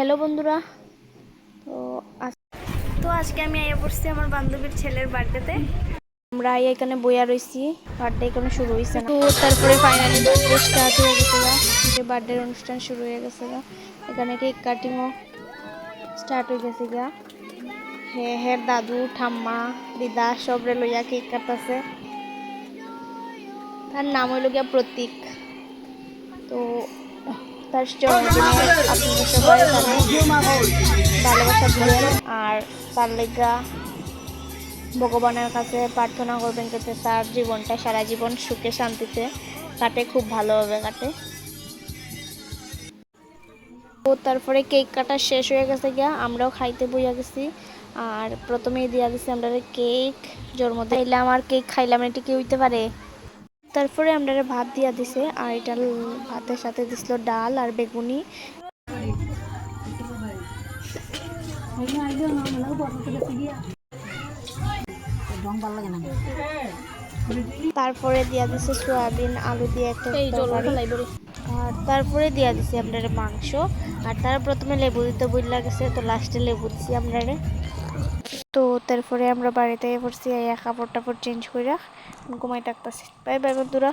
Hello বন্ধুরা। তো আজকে আমি আইয়া পড়ছি আমার বান্ধবীর ছেলের বার্থডেতে। আমরা এখানে বইয়া রয়েছি, বার্থডে এখানে শুরু হয়েছে না। তো তারপরে ফাইনালি বার্থডে স্টার্ট হয়ে গেছে গা, যে বার্থডের অনুষ্ঠান শুরু হয়ে গেছে গা। এখানে কেক কাটিংও স্টার্ট হয়ে গেছে গা। হের দাদু ঠাম্মা দিদা সবরে লইয়া কেক কাটতেছে। তার নাম হইল গিয়া প্রতীক। তো তার জন্মদিনে আপনারা সবাই তাদের ভালোবাসা দিবেন আর তার লেগা ভগবানের কাছে প্রার্থনা করবেন যাতে তার জীবনটা সারা জীবন সুখে শান্তিতে কাটে, খুব ভালোভাবে কাটে। তো তারপরে কেক কাটা শেষ হয়ে গেছে গিয়া, আমরাও খাইতে বইয়া গেছি। আর প্রথমেই দিয়া দিছি আমরা কেক, জন্মদিন খাইলাম আর কেক খাইলাম, এটা কি হইতে পারে। তারপরে আমরা ভাত দিয়া দিছে আর এটা ভাতের সাথে দিছিল ডাল আর বেগুনি। তারপরে দিয়া দিছে সয়াবিন আলু দিয়ে একটা তরকারি। আর তারপরে দিয়া দিছি আপনার মাংস। আর তারা প্রথমে লেবু দিতে বইলা গেছে, তো লাস্টে লেবু দিছি আপনারে। তো তারপরে আমরা বাড়িতে পড়ছি, কাপড় টাপড় চেঞ্জ করে ঘুমাই থাকতেছি। বাই বাই বন্ধুরা।